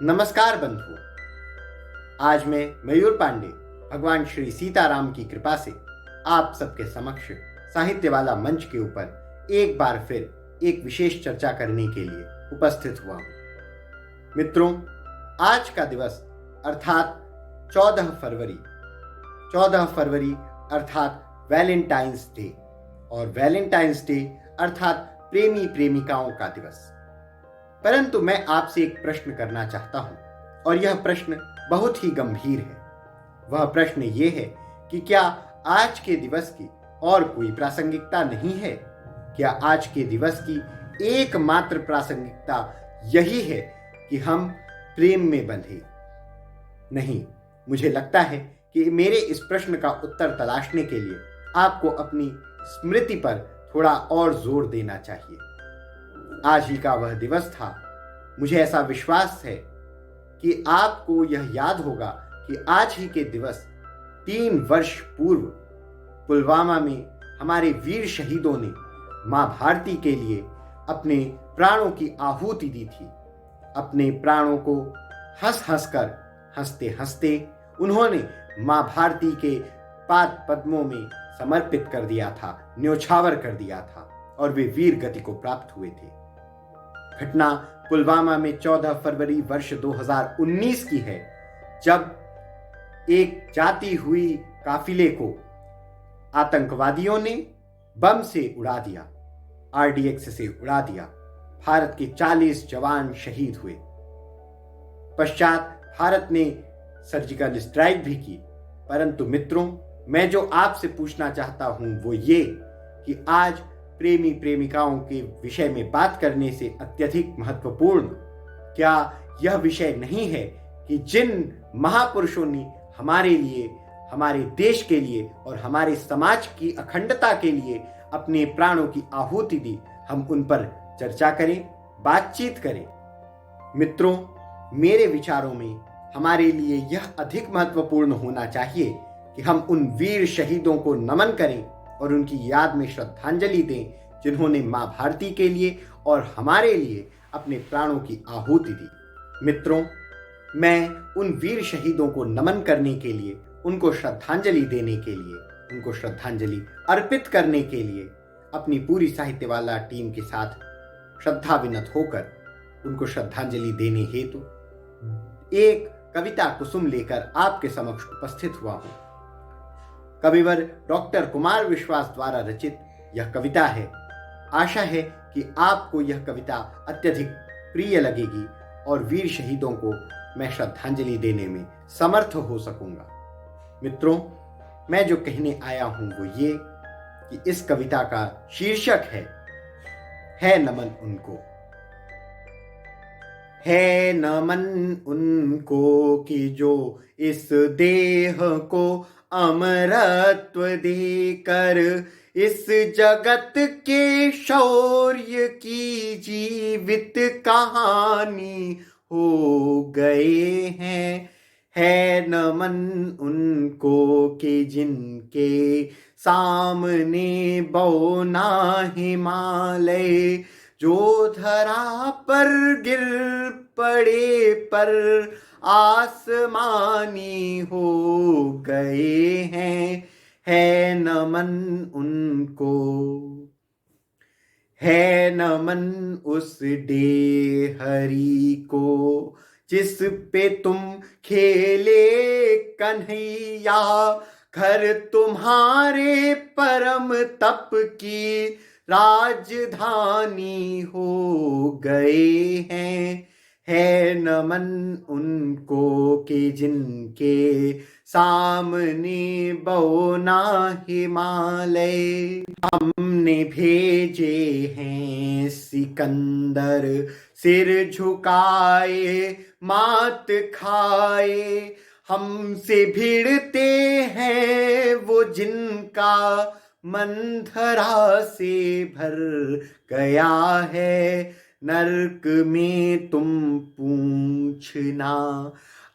नमस्कार बंधुओं। आज मैं मयूर पांडे भगवान श्री सीताराम की कृपा से आप सबके समक्ष साहित्य वाला मंच के ऊपर एक बार फिर एक विशेष चर्चा करने के लिए उपस्थित हुआ हूं। मित्रों, आज का दिवस अर्थात 14 फरवरी अर्थात वैलेंटाइंस डे और वैलेंटाइंस डे अर्थात प्रेमी प्रेमिकाओं का दिवस। परंतु मैं आपसे एक प्रश्न करना चाहता हूं और यह प्रश्न बहुत ही गंभीर है। वह प्रश्न ये है कि क्या आज के दिवस की और कोई प्रासंगिकता नहीं है? क्या आज के दिवस की एकमात्र प्रासंगिकता यही है कि हम प्रेम में बंधे? नहीं, मुझे लगता है कि मेरे इस प्रश्न का उत्तर तलाशने के लिए आपको अपनी स्मृति पर थोड़ा और जोर देना चाहिए। आज ही का वह दिवस था। मुझे ऐसा विश्वास है कि आपको यह याद होगा कि आज ही के दिवस 3 वर्ष पूर्व पुलवामा में हमारे वीर शहीदों ने मां भारती के लिए अपने प्राणों की आहुति दी थी। अपने प्राणों को हंसते हंसते उन्होंने मां भारती के पाद पद्मों में समर्पित कर दिया था, न्योछावर कर दिया था और वे वीर गति को प्राप्त हुए थे। घटना पुलवामा में 14 फरवरी वर्ष 2019 की है, जब एक जाती हुई काफिले को आतंकवादियों ने बम से उड़ा दिया, आरडीएक्स से उड़ा दिया। भारत के 40 जवान शहीद हुए। पश्चात भारत ने सर्जिकल स्ट्राइक भी की। परंतु मित्रों, मैं जो आपसे पूछना चाहता हूं वो ये कि आज प्रेमी प्रेमिकाओं के विषय में बात करने से अत्यधिक महत्वपूर्ण क्या यह विषय नहीं है कि जिन महापुरुषों ने हमारे लिए, हमारे देश के लिए और हमारे समाज की अखंडता के लिए अपने प्राणों की आहुति दी, हम उन पर चर्चा करें, बातचीत करें। मित्रों, मेरे विचारों में हमारे लिए यह अधिक महत्वपूर्ण होना चाहिए कि हम उन वीर शहीदों को नमन करें और उनकी याद में श्रद्धांजलि दें जिन्होंने मां भारती के लिए और हमारे लिए अपने प्राणों की आहुति दी। मित्रों, मैं उन वीर शहीदों को नमन करने के लिए, उनको श्रद्धांजलि देने के लिए, उनको श्रद्धांजलि अर्पित करने के लिए अपनी पूरी साहित्यवाला टीम के साथ श्रद्धा विनत होकर उनको श्रद्धांजलि देने हेतु एक कविता कुसुम लेकर आपके समक्ष उपस्थित हुआ हूं। कविवर डॉक्टर कुमार विश्वास द्वारा रचित यह कविता है। आशा है कि आपको यह कविता अत्यधिक प्रिय लगेगी और वीर शहीदों को मैं श्रद्धांजलि देने में समर्थ हो सकूंगा। मित्रों, मैं जो कहने आया हूं वो ये कि इस कविता का शीर्षक है नमन उनको। है नमन उनको कि जो इस देह को अमरत्व देकर इस जगत के शौर्य की जीवित कहानी हो गए हैं। है नमन उनको कि जिनके सामने बौना हिमालय जो धरा पर गिर पड़े पर आसमानी हो गए हैं। है नमन उनको। है नमन उस डेहरी को जिस पे तुम खेले कन्हैया, घर तुम्हारे परम तप की राजधानी हो गए हैं। है नमन उनको कि जिनके सामने बौना हिमालय हमने भेजे हैं सिकंदर सिर झुकाए मात खाए। हमसे भिड़ते हैं वो जिनका मन धरा से भर गया है। नरक में तुम पूछना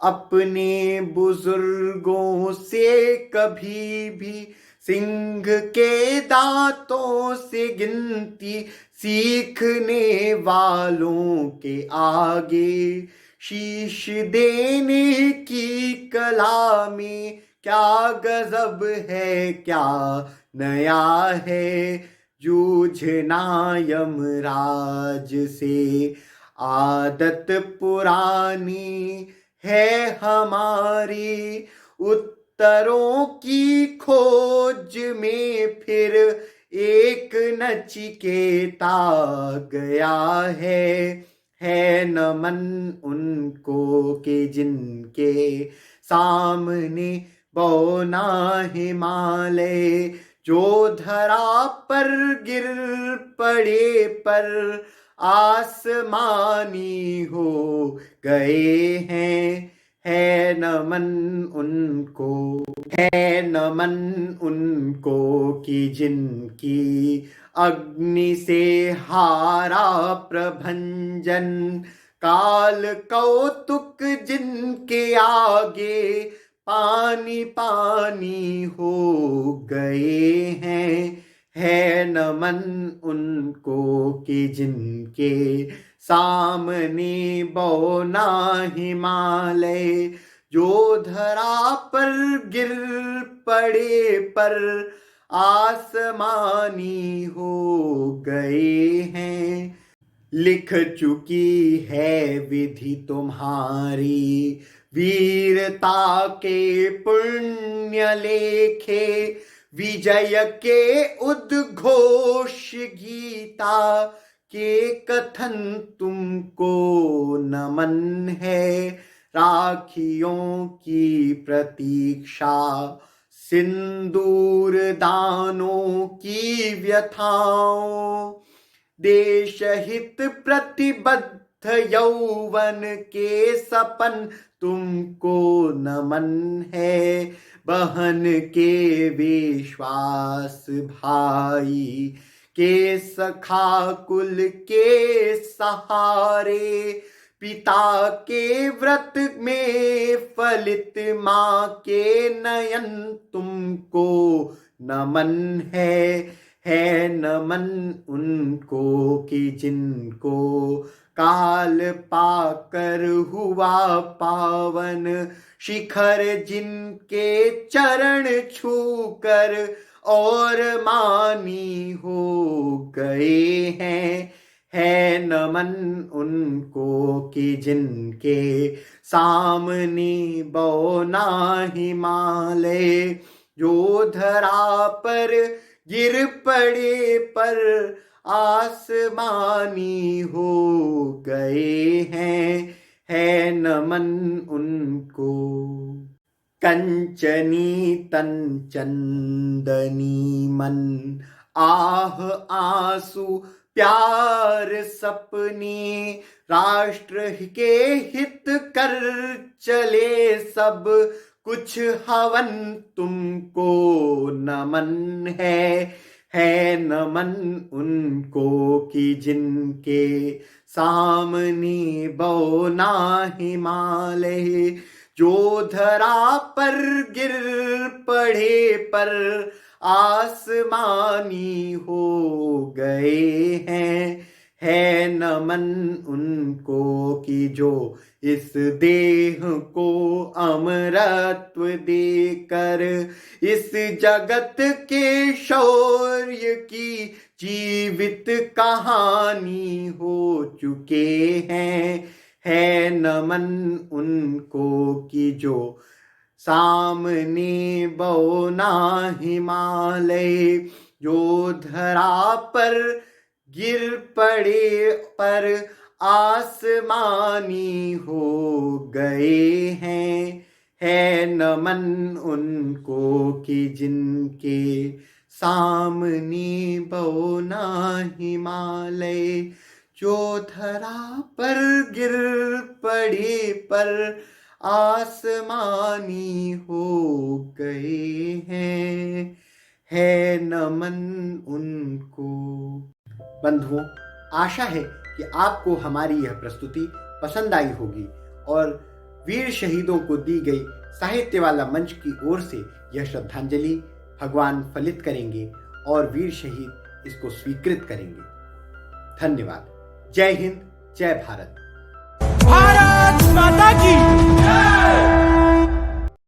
अपने बुजुर्गों से कभी भी, सिंह के दांतों से गिनती सीखने वालों के आगे शीश देने की कला में क्या गजब है, क्या नया है, जूझना यमराज से आदत पुरानी है हमारी, उत्तरों की खोज में फिर एक नचिकेता गया है नमन उनको के जिनके सामने बौना हिमालय, जो धरा पर गिर पड़े पर आसमानी हो गए हैं, है नमन उनको, है नमन उनको कि जिनकी अग्नि से हारा प्रभंजन, काल कौतुक जिनके आगे पानी पानी हो गए हैं, है नमन उनको कि जिनके सामने बौना हिमालय, जो धरा पर गिर पड़े पर आसमानी हो गए हैं। लिख चुकी है विधि तुम्हारी वीरता के पुण्य लेखे, विजय के उद्घोष गीता के कथन तुमको नमन है, राखियों की प्रतीक्षा सिंदूर दानों की व्यथाओं, देश हित प्रतिबद्ध यौवन के सपन तुमको नमन है, बहन के विश्वास भाई के सखा कुल के सहारे, पिता के व्रत में फलित माँ के नयन तुमको नमन है नमन उनको कि जिनको काल पाकर हुआ पावन, शिखर जिनके चरण छूकर और मानी हो गए हैं, है नमन उनको कि जिनके सामने बौना हिमालय, जो धरा पर गिर पड़े पर आसमानी हो गए हैं, है नमन उनको। कंचनी तन चंदनी मन आह आंसू प्यार सपने, राष्ट्र के हित कर चले सब कुछ हवन तुमको नमन है नमन उनको कि जिनके सामने बौना हिमालय, जो धरा पर गिर पड़े पर आसमानी हो गए हैं, है नमन उनको कि जो इस देह को अमरत्व देकर इस जगत के शौर्य की जीवित कहानी हो चुके हैं, है नमन उनको कि जो सामने बौना हिमालय, जो धरा पर गिर पड़े पर आसमानी हो गए हैं, है नमन उनको कि जिनके सामने बौना हिमालय, जो धरा पर गिर पड़े पर आसमानी हो गए हैं, है नमन उनको। बंधुओं, आशा है कि आपको हमारी यह प्रस्तुति पसंद आई होगी और वीर शहीदों को दी गई साहित्यवाला मंच की ओर से यह श्रद्धांजलि भगवान फलित करेंगे और वीर शहीद इसको स्वीकृत करेंगे। धन्यवाद। जय हिंद, जय भारत।